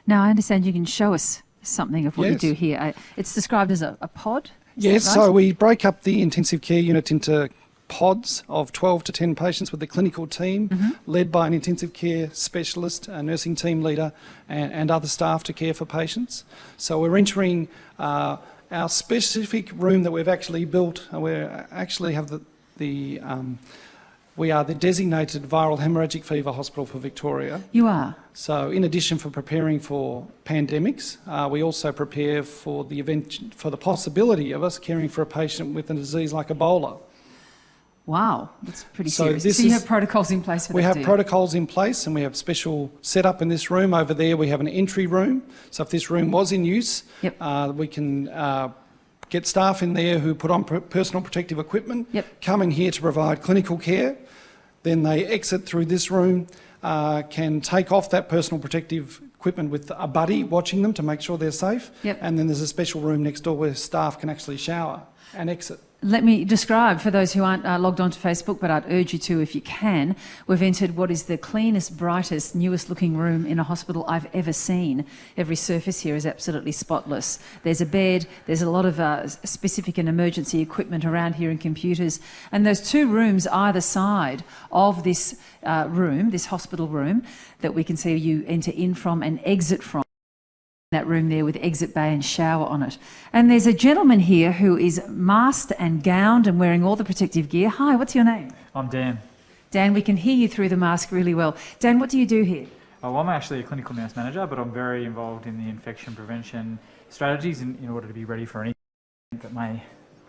Now, I understand you can show us something of what you Yes. do here. It's described as a pod? Is Yes, that right? so we break up the intensive care unit into pods of 12 to 10 patients with a clinical team led by an intensive care specialist, a nursing team leader and other staff to care for patients. So we're entering our specific room that we've actually built. We actually have we are the designated viral hemorrhagic fever hospital for Victoria. You are? So in addition for preparing for pandemics, we also prepare for the possibility of us caring for a patient with a disease like Ebola. Wow, that's pretty So serious. this So you is- have protocols in place for We that, have do you? protocols in place and we have special setup in this room. Over there we have an entry room. So if this room was in use, Yep. we can get staff in there who put on personal protective equipment, Yep. come in here to provide clinical care. Then they exit through this room, can take off that personal protective equipment with a buddy watching them to make sure they're safe. Yep. And then there's a special room next door where staff can actually shower and exit. Let me describe, for those who aren't logged onto Facebook, but I'd urge you to if you can, we've entered what is the cleanest, brightest, newest looking room in a hospital I've ever seen. Every surface here is absolutely spotless. There's a bed, there's a lot of specific and emergency equipment around here and computers, and those two rooms either side of this room, this hospital room, that we can see you enter in from and exit from. That room there with exit bay and shower on it. And there's a gentleman here who is masked and gowned and wearing all the protective gear. Hi, what's your name? I'm Dan. Dan, we can hear you through the mask really well. Dan, what do you do here? Well, I'm actually a clinical nurse manager, but I'm very involved in the infection prevention strategies in order to be ready for anything that may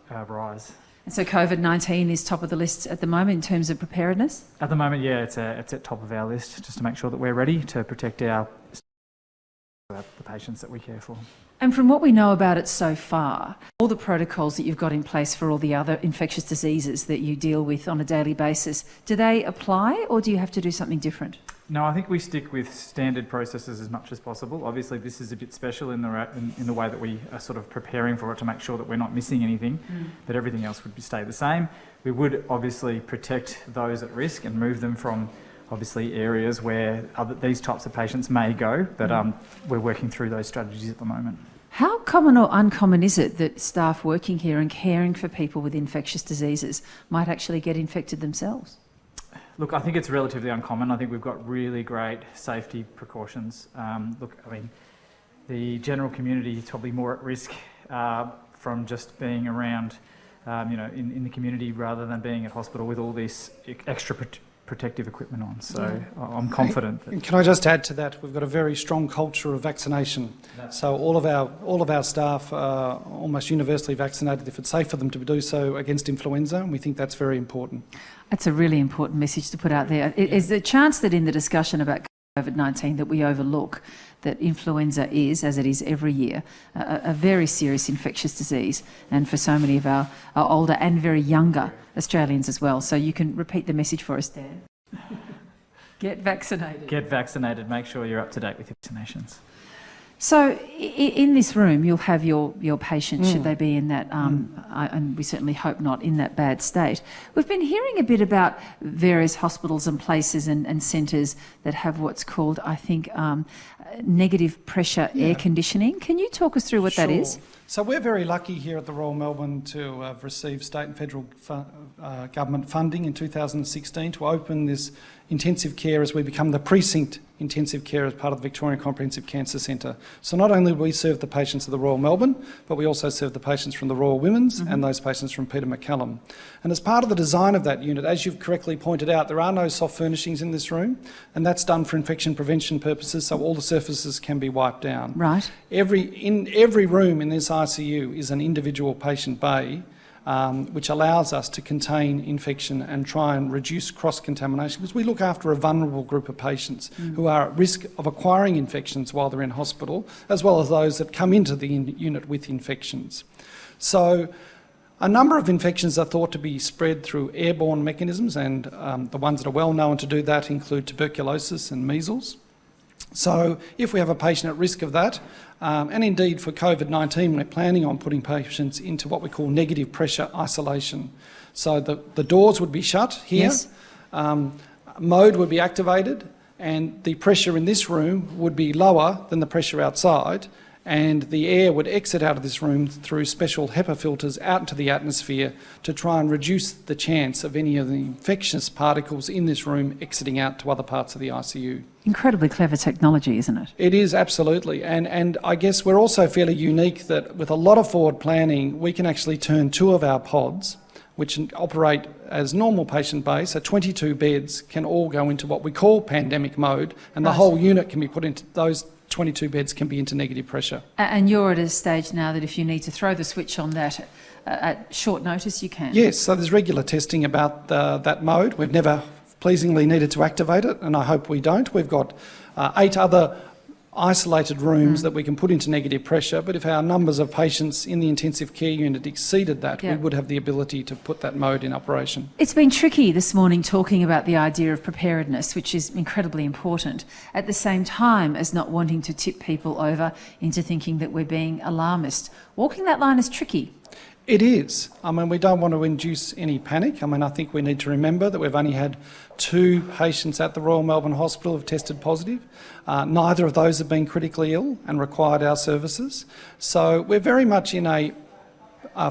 arise. And so COVID-19 is top of the list at the moment in terms of preparedness? At the moment, yeah, it's at top of our list just to make sure that we're ready to protect the patients that we care for. And from what we know about it so far, all the protocols that you've got in place for all the other infectious diseases that you deal with on a daily basis, do they apply or do you have to do something different? No, I think we stick with standard processes as much as possible. Obviously, this is a bit special in the way that we are sort of preparing for it to make sure that we're not missing anything, but everything else would stay the same. We would obviously protect those at risk and move them from obviously areas where these types of patients may go, but we're working through those strategies at the moment. How common or uncommon is it that staff working here and caring for people with infectious diseases might actually get infected themselves? Look, I think it's relatively uncommon. I think we've got really great safety precautions. Look, I mean, the general community is probably more at risk from just being around, in the community rather than being at hospital with all this extra protective equipment on. So I'm confident that... Can I just add to that? We've got a very strong culture of vaccination. So all of our staff are almost universally vaccinated if it's safe for them to do so against influenza, and we think that's very important. That's a really important message to put out there. Is there a chance that in the discussion about COVID-19 that we overlook that influenza is, as it is every year, a very serious infectious disease, and for so many of our older and very younger Australians as well. So you can repeat the message for us, Dan. Get vaccinated. Get vaccinated. Make sure you're up to date with your vaccinations. So in this room, you'll have your patients, should they be in that, and we certainly hope not in that bad state. We've been hearing a bit about various hospitals and places and centres that have what's called, I think, negative pressure air conditioning. Can you talk us through what that is? So we're very lucky here at the Royal Melbourne to have received state and federal government funding in 2016 to open this intensive care as we become the precinct intensive care as part of the Victorian Comprehensive Cancer Centre. So not only do we serve the patients of the Royal Melbourne, but we also serve the patients from the Royal Women's and those patients from Peter MacCallum. And as part of the design of that unit, as you've correctly pointed out, there are no soft furnishings in this room, and that's done for infection prevention purposes, so all the surfaces can be wiped down. Right. In every room in this ICU is an individual patient bay, which allows us to contain infection and try and reduce cross-contamination, because we look after a vulnerable group of patients who are at risk of acquiring infections while they're in hospital, as well as those that come into the unit with infections. So a number of infections are thought to be spread through airborne mechanisms, and the ones that are well known to do that include tuberculosis and measles. So if we have a patient at risk of that, and indeed for COVID-19, we're planning on putting patients into what we call negative pressure isolation. So the doors would be shut here, Yes. mode would be activated, and the pressure in this room would be lower than the pressure outside, and the air would exit out of this room through special HEPA filters out into the atmosphere to try and reduce the chance of any of the infectious particles in this room exiting out to other parts of the ICU. Incredibly clever technology, isn't it? It is, absolutely. And I guess we're also fairly unique that with a lot of forward planning, we can actually turn 2 of our pods, which operate as normal patient base, so 22 beds can all go into what we call pandemic mode, and the whole unit can be put into those 22 beds can be into negative pressure. And you're at a stage now that if you need to throw the switch on that at short notice, you can? Yes, so there's regular testing about that mode. We've never pleasingly needed to activate it, and I hope we don't. We've got 8 other isolated rooms that we can put into negative pressure, but if our numbers of patients in the intensive care unit exceeded that, we would have the ability to put that mode in operation. It's been tricky this morning talking about the idea of preparedness, which is incredibly important, at the same time as not wanting to tip people over into thinking that we're being alarmist. Walking that line is tricky. It is. I mean, we don't want to induce any panic. I mean, I think we need to remember that we've only had 2 patients at the Royal Melbourne Hospital who have tested positive. Neither of those have been critically ill and required our services. So we're very much in a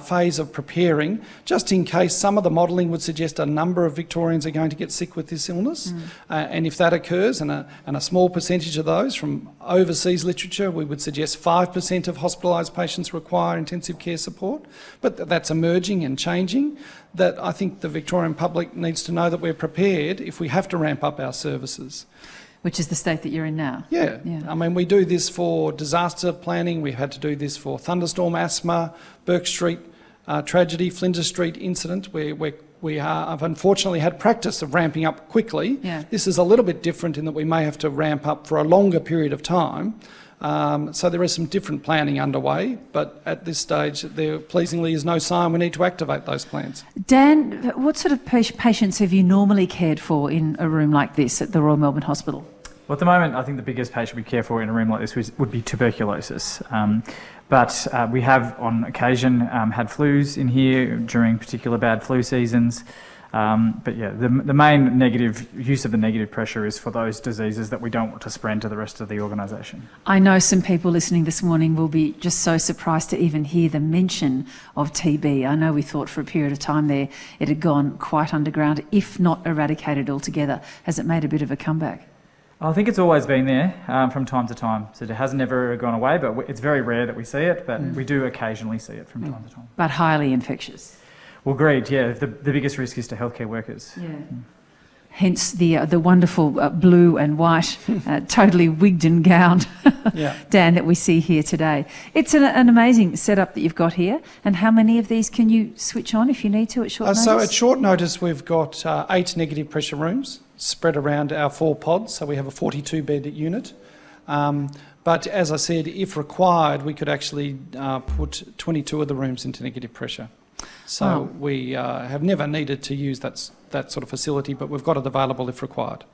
phase of preparing, just in case some of the modelling would suggest a number of Victorians are going to get sick with this illness. And if that occurs, and a small percentage of those from overseas literature, we would suggest 5% of hospitalised patients require intensive care support. But that's emerging and changing. That I think the Victorian public needs to know that we're prepared if we have to ramp up our services. Which is the state that you're in now. Yeah. I mean, we do this for disaster planning. We've had to do this for thunderstorm asthma, Burke Street tragedy, Flinders Street incident, where we have unfortunately had practice of ramping up quickly. This is a little bit different in that we may have to ramp up for a longer period of time. So there is some different planning underway, but at this stage there pleasingly is no sign we need to activate those plans. Dan, what sort of patients have you normally cared for in a room like this at the Royal Melbourne Hospital? Well, at the moment, I think the biggest patient we care for in a room like this would be tuberculosis. But we have, on occasion, had flus in here during particular bad flu seasons. But yeah, the main negative use of the negative pressure is for those diseases that we don't want to spread to the rest of the organisation. I know some people listening this morning will be just so surprised to even hear the mention of TB. I know we thought for a period of time there it had gone quite underground, if not eradicated altogether. Has it made a bit of a comeback? I think it's always been there from time to time. So it has never gone away, but it's very rare that we see it, but we do occasionally see it from time to time. But highly infectious. Well, agreed, yeah. The biggest risk is to healthcare workers. Yeah. Hence the wonderful blue and white, totally wigged and gowned Dan that we see here today. It's an amazing setup that you've got here. And how many of these can you switch on if you need to at short notice? So at short notice we've got 8 negative pressure rooms spread around our 4 pods, so we have a 42-bed unit. But as I said, if required, we could actually put 22 of the rooms into negative pressure. So we have never needed to use that sort of facility, but we've got it available if required.